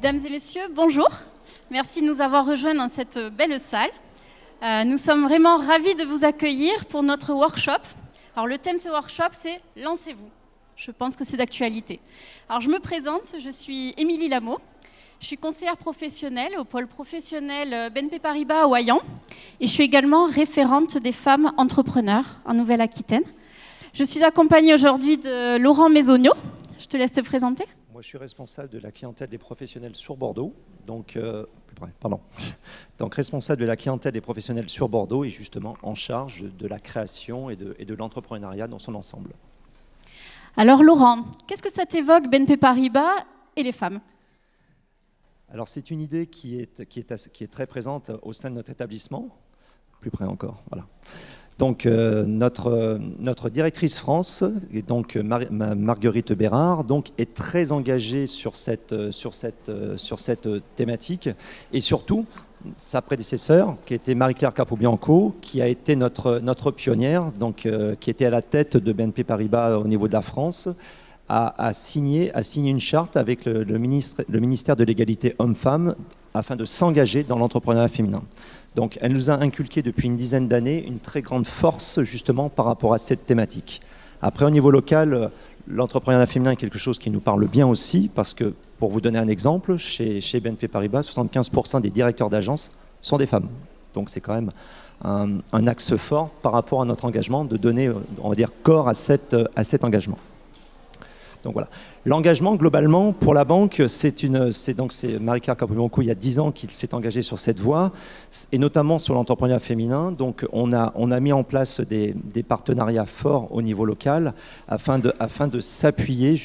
Mesdames et messieurs, bonjour. Merci de nous avoir rejoints dans cette belle salle. Nous sommes vraiment ravis de vous accueillir pour notre workshop. Alors le thème de ce workshop, c'est « Lancez-vous ». Je pense que c'est d'actualité. Alors je me présente, je suis Émilie Lameau. Je suis conseillère professionnelle au pôle professionnel BNP Paribas à Ouayan. Et je suis également référente des femmes entrepreneurs en Nouvelle-Aquitaine. Je suis accompagnée aujourd'hui de Laurent Maisonniot. Je te laisse te présenter. Moi, je suis responsable de la clientèle des professionnels sur Bordeaux. Donc responsable de la clientèle des professionnels sur Bordeaux et justement en charge de la création et de l'entrepreneuriat dans son ensemble. Alors Laurent, qu'est-ce que ça t'évoque BNP Paribas et les femmes ? Alors c'est une idée qui est très présente au sein de notre établissement. Plus près encore, voilà. Donc notre directrice France, et donc Marguerite Bérard, donc est très engagée sur cette thématique et surtout sa prédécesseur qui était Marie-Claire Capobianco, qui a été notre pionnière, donc qui était à la tête de BNP Paribas au niveau de la France, a signé une charte avec le ministère de l'égalité homme-femme afin de s'engager dans l'entrepreneuriat féminin. Donc elle nous a inculqué depuis une dizaine d'années une très grande force justement par rapport à cette thématique. Après au niveau local, l'entrepreneuriat féminin est quelque chose qui nous parle bien aussi parce que, pour vous donner un exemple, chez BNP Paribas, 75% des directeurs d'agence sont des femmes. Donc c'est quand même un axe fort par rapport à notre engagement de donner, on va dire, corps à cet engagement. Donc voilà. L'engagement, globalement, pour la banque, c'est Marie-Claire Capobianco, il y a 10 ans, qu'il s'est engagé sur cette voie, et notamment sur l'entrepreneuriat féminin. Donc on a mis en place des partenariats forts au niveau local afin de s'appuyer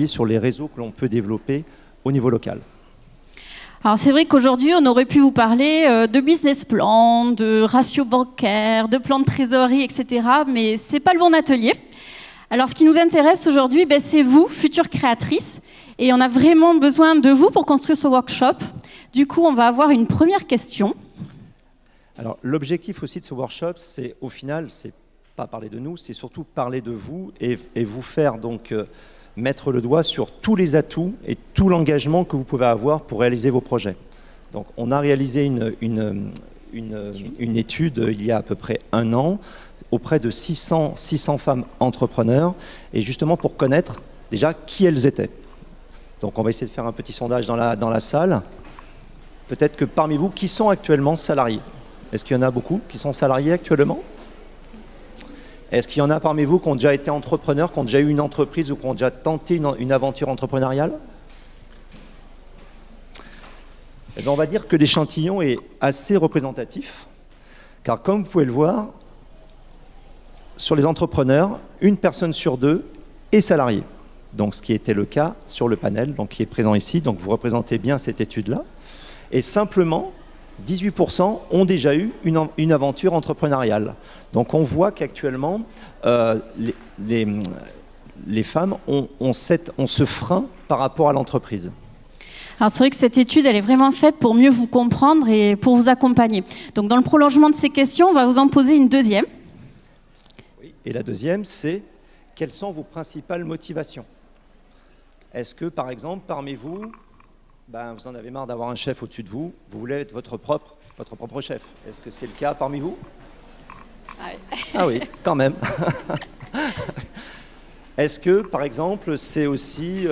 sur les réseaux que l'on peut développer au niveau local. Alors c'est vrai qu'aujourd'hui, on aurait pu vous parler de business plan, de ratio bancaire, de plan de trésorerie, etc. Mais ce n'est pas le bon atelier. Alors, ce qui nous intéresse aujourd'hui, c'est vous, futures créatrices, et on a vraiment besoin de vous pour construire ce workshop. Du coup, on va avoir une première question. Alors, l'objectif aussi de ce workshop, c'est au final, c'est pas parler de nous, c'est surtout parler de vous et vous faire donc mettre le doigt sur tous les atouts et tout l'engagement que vous pouvez avoir pour réaliser vos projets. Donc, on a réalisé une étude il y a à peu près 1 an auprès de 600 femmes entrepreneurs et justement pour connaître déjà qui elles étaient. Donc on va essayer de faire un petit sondage dans la salle. Peut-être que parmi vous, qui sont actuellement salariés ? Est-ce qu'il y en a beaucoup qui sont salariés actuellement ? Est-ce qu'il y en a parmi vous qui ont déjà été entrepreneurs, qui ont déjà eu une entreprise ou qui ont déjà tenté une aventure entrepreneuriale ? Eh bien, on va dire que l'échantillon est assez représentatif, car comme vous pouvez le voir, sur les entrepreneurs, 1 personne sur 2 est salariée. Donc, ce qui était le cas sur le panel, donc qui est présent ici. Donc, vous représentez bien cette étude-là. Et simplement, 18% ont déjà eu une aventure entrepreneuriale. Donc, on voit qu'actuellement, les femmes ont ce frein par rapport à l'entreprise. Alors c'est vrai que cette étude, elle est vraiment faite pour mieux vous comprendre et pour vous accompagner. Donc, dans le prolongement de ces questions, on va vous en poser une deuxième. Et la deuxième, c'est quelles sont vos principales motivations ? Est-ce que, par exemple, parmi vous, vous en avez marre d'avoir un chef au-dessus de vous, vous voulez être votre propre chef ? Est-ce que c'est le cas parmi vous ? Ah oui, quand même. Est-ce que, par exemple, c'est aussi,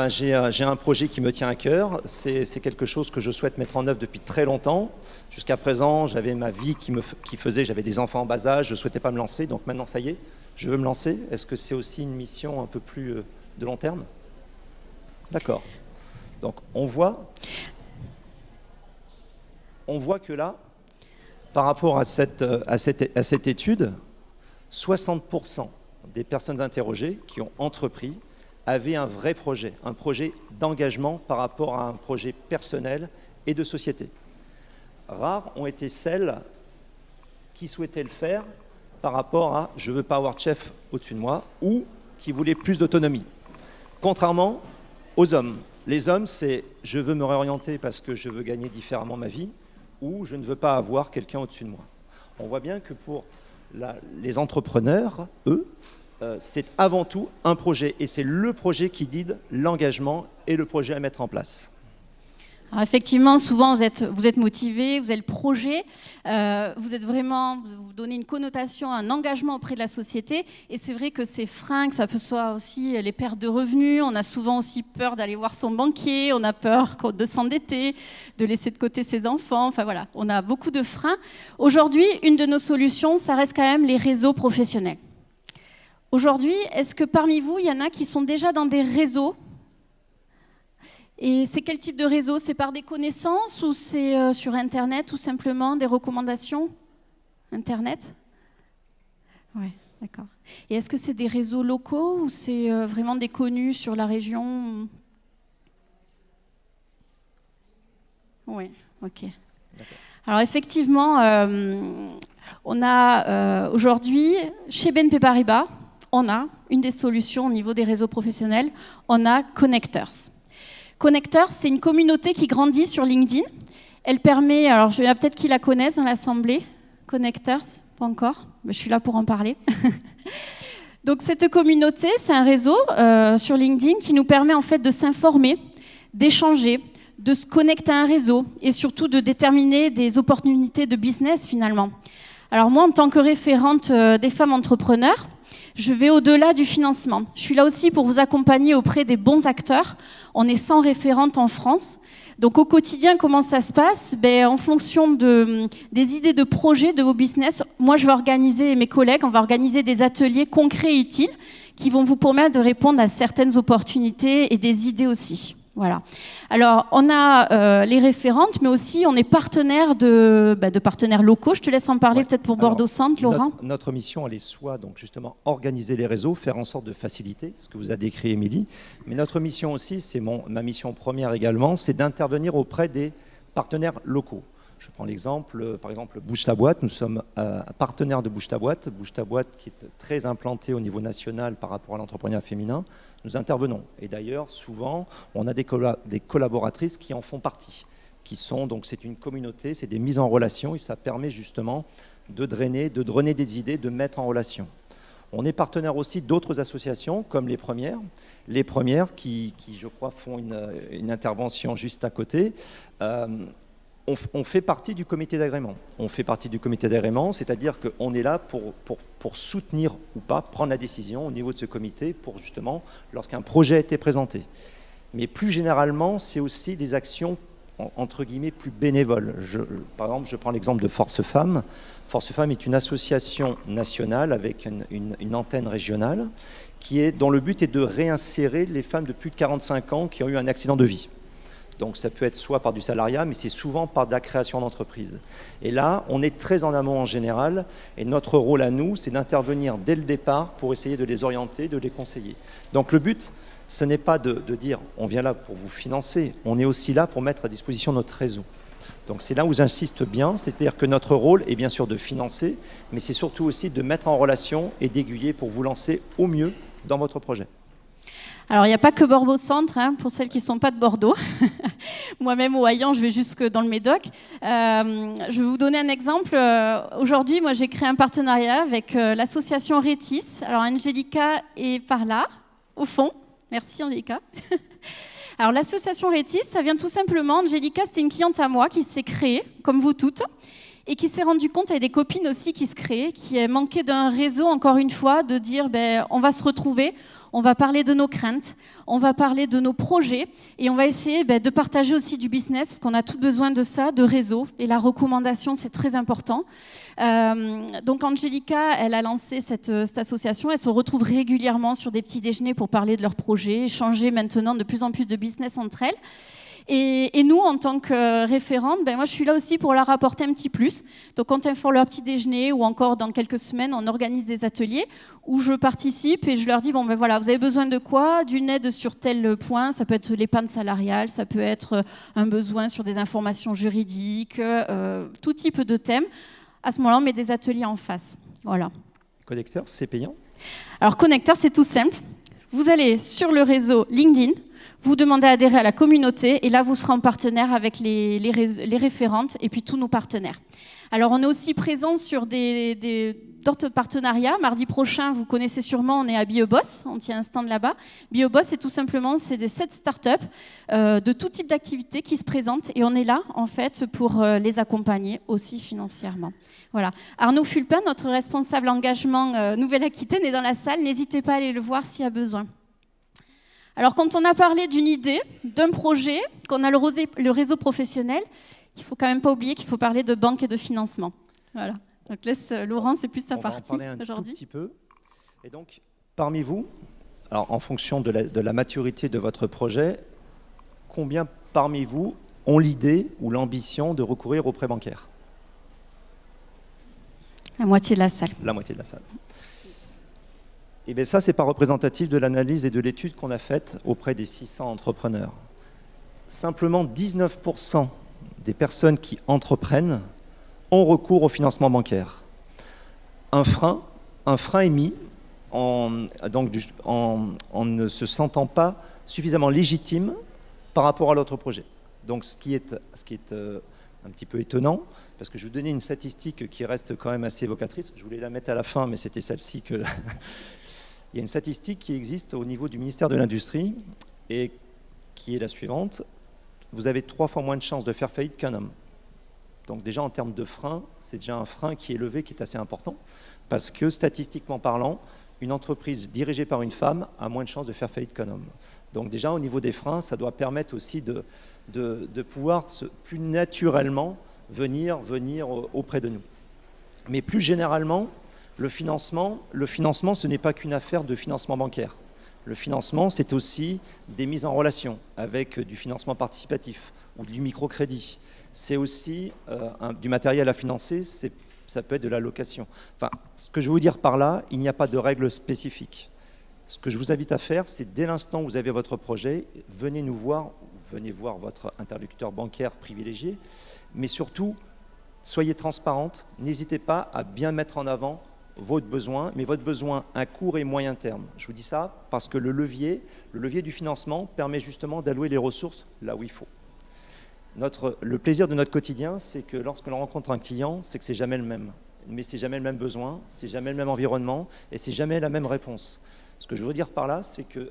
j'ai un projet qui me tient à cœur, c'est quelque chose que je souhaite mettre en œuvre depuis très longtemps. Jusqu'à présent, j'avais ma vie qui faisait, j'avais des enfants en bas âge, je ne souhaitais pas me lancer, donc maintenant, ça y est, je veux me lancer. Est-ce que c'est aussi une mission un peu plus de long terme ? D'accord. Donc, on voit que là, par rapport à cette étude, 60% des personnes interrogées qui ont entrepris avaient un vrai projet, un projet d'engagement par rapport à un projet personnel et de société. Rares ont été celles qui souhaitaient le faire par rapport à « je ne veux pas avoir de chef au-dessus de moi » ou qui voulaient plus d'autonomie. Contrairement aux hommes. Les hommes, c'est « je veux me réorienter parce que je veux gagner différemment ma vie » ou « je ne veux pas avoir quelqu'un au-dessus de moi ». On voit bien que pour les entrepreneurs, eux, c'est avant tout un projet et c'est le projet qui guide l'engagement et le projet à mettre en place. Alors effectivement, souvent vous êtes motivé, vous avez le projet, vous êtes vraiment, vous donnez une connotation, un engagement auprès de la société. Et c'est vrai que ces freins, que ça peut soit aussi les pertes de revenus, on a souvent aussi peur d'aller voir son banquier, on a peur de s'endetter, de laisser de côté ses enfants. Enfin voilà, on a beaucoup de freins. Aujourd'hui, une de nos solutions, ça reste quand même les réseaux professionnels. Aujourd'hui, est-ce que parmi vous, il y en a qui sont déjà dans des réseaux ? Et c'est quel type de réseau? C'est par des connaissances ou c'est sur Internet ou simplement des recommandations? Internet? Oui, d'accord. Et est-ce que c'est des réseaux locaux ou c'est vraiment des connus sur la région? Oui, ok. Alors effectivement, on a aujourd'hui, chez BNP Paribas, on a une des solutions au niveau des réseaux professionnels, on a Connectors. Connectors, c'est une communauté qui grandit sur LinkedIn. Elle permet, alors il y en a peut-être qui la connaissent dans l'Assemblée. Connectors, pas encore, mais je suis là pour en parler. Donc cette communauté, c'est un réseau sur LinkedIn qui nous permet en fait de s'informer, d'échanger, de se connecter à un réseau et surtout de déterminer des opportunités de business finalement. Alors moi, en tant que référente des femmes entrepreneurs, je vais au-delà du financement. Je suis là aussi pour vous accompagner auprès des bons acteurs. On est 100 référentes en France. Donc au quotidien, comment ça se passe? En fonction des idées de projets de vos business, moi je vais organiser, et mes collègues, on va organiser des ateliers concrets et utiles qui vont vous permettre de répondre à certaines opportunités et des idées aussi. Voilà. Alors, on a les référentes, mais aussi on est partenaire de partenaires locaux. Je te laisse en parler peut-être pour Bordeaux Centre, Laurent. Notre mission, elle est soit donc justement organiser les réseaux, faire en sorte de faciliter, ce que vous a décrit Émilie. Mais notre mission aussi, c'est ma mission première également, c'est d'intervenir auprès des partenaires locaux. Je prends l'exemple, par exemple, Bouge ta boîte. Nous sommes partenaires de Bouge ta boîte. Bouge ta boîte qui est très implantée au niveau national par rapport à l'entrepreneuriat féminin. Nous intervenons. Et d'ailleurs, souvent, on a des collaboratrices qui en font partie. Donc, c'est une communauté, c'est des mises en relation et ça permet justement de drainer des idées, de mettre en relation. On est partenaire aussi d'autres associations comme Les Premières. Les Premières qui je crois, font une intervention juste à côté. On fait partie du comité d'agrément. On fait partie du comité d'agrément, c'est-à-dire qu'on est là pour soutenir ou pas, prendre la décision au niveau de ce comité pour justement, lorsqu'un projet a été présenté. Mais plus généralement, c'est aussi des actions, entre guillemets, plus bénévoles. Par exemple, je prends l'exemple de Force Femmes. Force Femmes est une association nationale avec une antenne régionale dont le but est de réinsérer les femmes de plus de 45 ans qui ont eu un accident de vie. Donc ça peut être soit par du salariat, mais c'est souvent par de la création d'entreprise. Et là, on est très en amont en général, et notre rôle à nous, c'est d'intervenir dès le départ pour essayer de les orienter, de les conseiller. Donc le but, ce n'est pas de dire on vient là pour vous financer, on est aussi là pour mettre à disposition notre réseau. Donc c'est là où j'insiste bien, c'est-à-dire que notre rôle est bien sûr de financer, mais c'est surtout aussi de mettre en relation et d'aiguiller pour vous lancer au mieux dans votre projet. Alors, il n'y a pas que Bordeaux Centre, pour celles qui ne sont pas de Bordeaux. Moi-même, au Haillan, je vais jusque dans le Médoc. Je vais vous donner un exemple. Aujourd'hui, moi, j'ai créé un partenariat avec l'association Rétis. Alors, Angélica est par là, au fond. Merci, Angélica. Alors, l'association Rétis, ça vient tout simplement... Angélica, c'était une cliente à moi qui s'est créée, comme vous toutes, et qui s'est rendue compte, avec des copines aussi qui se créaient, qui manquaient d'un réseau, encore une fois, de dire, on va se retrouver, on va parler de nos craintes, on va parler de nos projets, et on va essayer de partager aussi du business, parce qu'on a tout besoin de ça, de réseau, et la recommandation, c'est très important. Donc Angélica, elle a lancé cette association, elle se retrouve régulièrement sur des petits déjeuners pour parler de leurs projets, échanger maintenant de plus en plus de business entre elles. Et nous, en tant que référente, moi, je suis là aussi pour leur apporter un petit plus. Donc, quand elles font leur petit déjeuner ou encore dans quelques semaines, on organise des ateliers où je participe et je leur dis, voilà, vous avez besoin de quoi? D'une aide sur tel point, ça peut être l'épargne salariale, ça peut être un besoin sur des informations juridiques, tout type de thème. À ce moment-là, on met des ateliers en face. Voilà. Connectors, c'est payant? Alors, Connectors, c'est tout simple. Vous allez sur le réseau LinkedIn, vous demandez à adhérer à la communauté et là, vous serez en partenaire avec les référentes et puis tous nos partenaires. Alors, on est aussi présent sur d'autres partenariats. Mardi prochain, vous connaissez sûrement, on est à BioBoss, on tient un stand là-bas. BioBoss, c'est tout simplement 7 startups de tout type d'activités qui se présentent et on est là, en fait, pour les accompagner aussi financièrement. Voilà. Arnaud Fulpin, notre responsable engagement Nouvelle-Aquitaine, est dans la salle. N'hésitez pas à aller le voir s'il y a besoin. Alors, quand on a parlé d'une idée, d'un projet, qu'on a le réseau professionnel, il ne faut quand même pas oublier qu'il faut parler de banque et de financement. Voilà. Donc, laisse Laurent, c'est plus sa partie aujourd'hui. On va en parler un tout petit peu. Et donc, parmi vous, alors, en fonction de la maturité de votre projet, combien parmi vous ont l'idée ou l'ambition de recourir au prêt bancaire? La moitié de la salle. La moitié de la salle. Et bien ça, ce n'est pas représentatif de l'analyse et de l'étude qu'on a faite auprès des 600 entrepreneurs. Simplement 19% des personnes qui entreprennent ont recours au financement bancaire. Un frein est mis en ne se sentant pas suffisamment légitime par rapport à l'autre projet. Donc ce qui est un petit peu étonnant, parce que je vais vous donner une statistique qui reste quand même assez évocatrice. Je voulais la mettre à la fin, mais c'était celle-ci que... Il y a une statistique qui existe au niveau du ministère de l'Industrie et qui est la suivante. Vous avez 3 fois moins de chances de faire faillite qu'un homme. Donc déjà en termes de frein, c'est déjà un frein qui est élevé, qui est assez important, parce que statistiquement parlant, une entreprise dirigée par une femme a moins de chances de faire faillite qu'un homme. Donc déjà au niveau des freins, ça doit permettre aussi de pouvoir plus naturellement venir auprès de nous. Mais plus généralement, le financement, ce n'est pas qu'une affaire de financement bancaire. Le financement, c'est aussi des mises en relation avec du financement participatif ou du microcrédit. C'est aussi du matériel à financer, ça peut être de la location. Enfin, ce que je veux vous dire par là, il n'y a pas de règles spécifiques. Ce que je vous invite à faire, c'est dès l'instant où vous avez votre projet, venez nous voir, venez voir votre interlocuteur bancaire privilégié, mais surtout, soyez transparente, n'hésitez pas à bien mettre en avant votre besoin, mais votre besoin à court et moyen terme. Je vous dis ça parce que le levier du financement permet justement d'allouer les ressources là où il faut. Le plaisir de notre quotidien, c'est que lorsque l'on rencontre un client, c'est que c'est jamais le même. Mais c'est jamais le même besoin, c'est jamais le même environnement et c'est jamais la même réponse. Ce que je veux dire par là, c'est que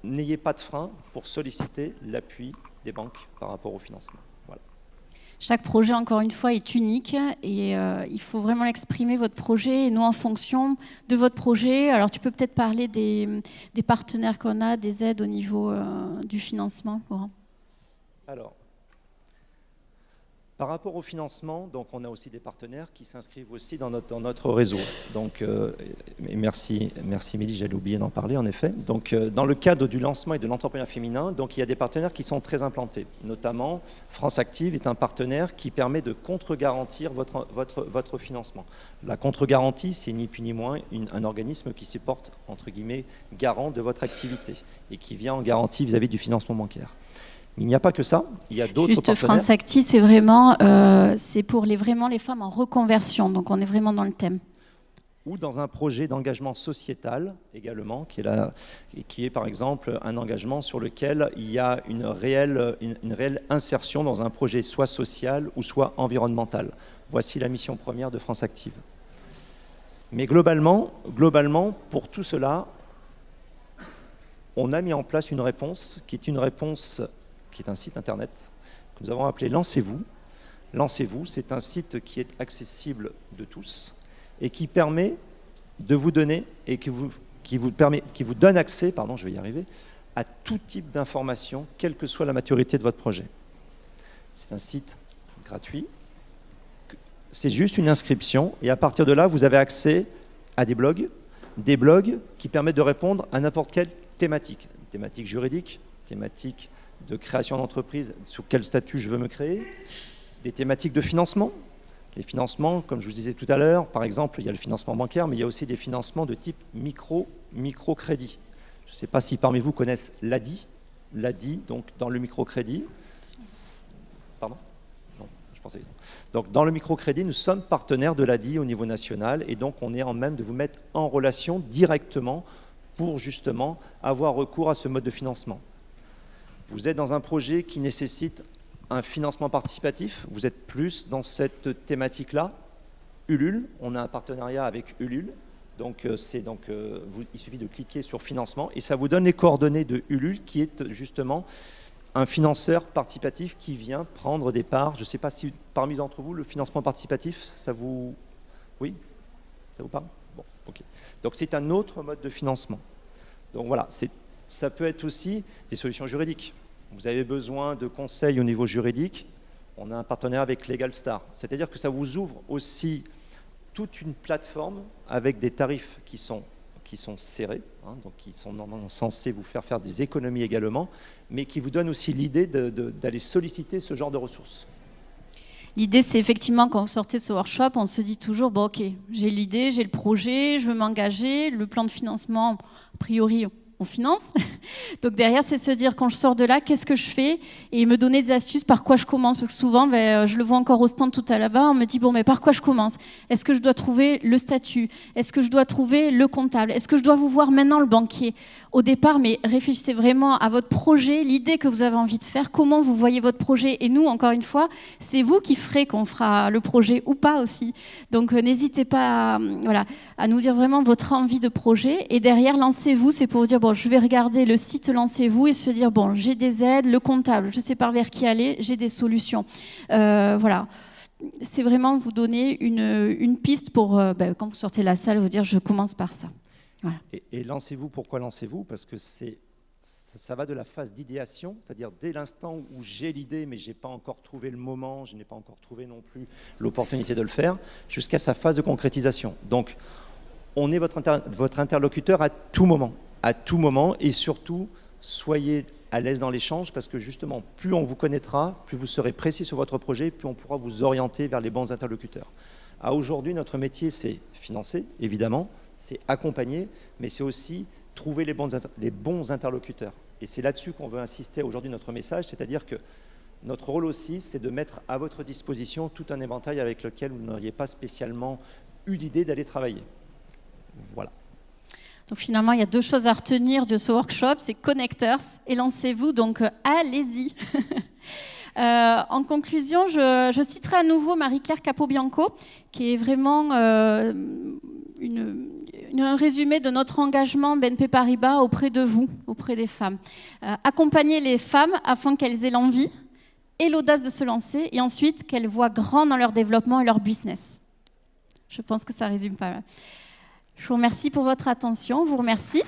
n'ayez pas de frein pour solliciter l'appui des banques par rapport au financement. Voilà. Chaque projet, encore une fois, est unique et il faut vraiment l'exprimer, votre projet. Et nous, en fonction de votre projet, alors tu peux peut-être parler des partenaires qu'on a, des aides au niveau du financement, Laurent. Alors, par rapport au financement, donc on a aussi des partenaires qui s'inscrivent aussi dans notre réseau. Donc, merci Mélie, j'allais oublier d'en parler en effet. Donc, dans le cadre du lancement et de l'entrepreneuriat féminin, donc il y a des partenaires qui sont très implantés. Notamment, France Active est un partenaire qui permet de contre-garantir votre financement. La contre-garantie, c'est ni plus ni moins un organisme qui se porte entre guillemets garant de votre activité et qui vient en garantie vis-à-vis du financement bancaire. Il n'y a pas que ça, il y a d'autres partenaires. Juste France Active, c'est vraiment, c'est pour vraiment les femmes en reconversion, donc on est vraiment dans le thème. Ou dans un projet d'engagement sociétal également, qui est par exemple un engagement sur lequel il y a une réelle insertion dans un projet soit social ou soit environnemental. Voici la mission première de France Active. Mais globalement, pour tout cela, on a mis en place une réponse qui est un site internet que nous avons appelé Lancez-vous. Lancez-vous, c'est un site qui est accessible de tous et qui permet de vous donner et qui vous donne accès, je vais y arriver, à tout type d'informations, quelle que soit la maturité de votre projet. C'est un site gratuit. C'est juste une inscription et à partir de là, vous avez accès à des blogs qui permettent de répondre à n'importe quelle thématique. Thématique juridique, thématique de création d'entreprise, sous quel statut je veux me créer, des thématiques de financement. Les financements, comme je vous disais tout à l'heure, par exemple, il y a le financement bancaire, mais il y a aussi des financements de type microcrédit. Je ne sais pas si parmi vous connaissent l'ADI. L'ADI, donc dans le microcrédit. Pardon ? Non, je pensais. Donc dans le microcrédit, nous sommes partenaires de l'ADI au niveau national et donc on est en même de vous mettre en relation directement pour justement avoir recours à ce mode de financement. Vous êtes dans un projet qui nécessite un financement participatif. Vous êtes plus dans cette thématique-là. Ulule, on a un partenariat avec Ulule. Donc, il suffit de cliquer sur financement et ça vous donne les coordonnées de Ulule qui est justement un financeur participatif qui vient prendre des parts. Je ne sais pas si parmi d'entre vous, le financement participatif, ça vous... Oui? Ça vous parle? Bon, ok. Donc c'est un autre mode de financement. Donc voilà, ça peut être aussi des solutions juridiques. Vous avez besoin de conseils au niveau juridique. On a un partenariat avec LegalStar. C'est-à-dire que ça vous ouvre aussi toute une plateforme avec des tarifs qui sont serrés, hein, donc qui sont normalement censés vous faire des économies également, mais qui vous donnent aussi l'idée d'aller solliciter ce genre de ressources. L'idée, c'est effectivement, quand vous sortez de ce workshop, on se dit toujours, bon ok, j'ai l'idée, j'ai le projet, je veux m'engager, le plan de financement, a priori, on finance. Donc derrière, c'est se dire, quand je sors de là, qu'est-ce que je fais? Et me donner des astuces, par quoi je commence. Parce que souvent, je le vois encore au stand tout à là-bas, on me dit, bon, mais par quoi je commence? Est-ce que je dois trouver le statut? Est-ce que je dois trouver le comptable? Est-ce que je dois vous voir maintenant le banquier? Au départ, mais réfléchissez vraiment à votre projet, l'idée que vous avez envie de faire, comment vous voyez votre projet. Et nous, encore une fois, c'est vous qui ferez qu'on fera le projet ou pas aussi. Donc n'hésitez pas à nous dire vraiment votre envie de projet. Et derrière, lancez-vous, c'est pour dire, bon, je vais regarder le site Lancez-vous et se dire, bon, j'ai des aides, le comptable, je sais par vers qui aller, j'ai des solutions. Voilà. C'est vraiment vous donner une piste pour, quand vous sortez de la salle, vous dire, je commence par ça. Voilà. Et lancez-vous, pourquoi lancez-vous? Parce que ça va de la phase d'idéation, c'est-à-dire dès l'instant où j'ai l'idée, mais je n'ai pas encore trouvé le moment, je n'ai pas encore trouvé non plus l'opportunité de le faire, jusqu'à sa phase de concrétisation. Donc, on est votre interlocuteur à tout moment, et surtout, soyez à l'aise dans l'échange, parce que justement, plus on vous connaîtra, plus vous serez précis sur votre projet, plus on pourra vous orienter vers les bons interlocuteurs. Aujourd'hui, notre métier, c'est financer, évidemment, c'est accompagner, mais c'est aussi trouver les bons interlocuteurs. Et c'est là-dessus qu'on veut insister aujourd'hui notre message, c'est-à-dire que notre rôle aussi, c'est de mettre à votre disposition tout un éventail avec lequel vous n'auriez pas spécialement eu l'idée d'aller travailler. Voilà. Donc finalement, il y a deux choses à retenir de ce workshop, c'est Connectors et Lancez-vous, donc allez-y. En conclusion, je citerai à nouveau Marie-Claire Capobianco, qui est vraiment un résumé de notre engagement BNP Paribas auprès de vous, auprès des femmes. Accompagner les femmes afin qu'elles aient l'envie et l'audace de se lancer, et ensuite qu'elles voient grand dans leur développement et leur business. Je pense que ça résume pas mal. Je vous remercie pour votre attention. Je vous remercie.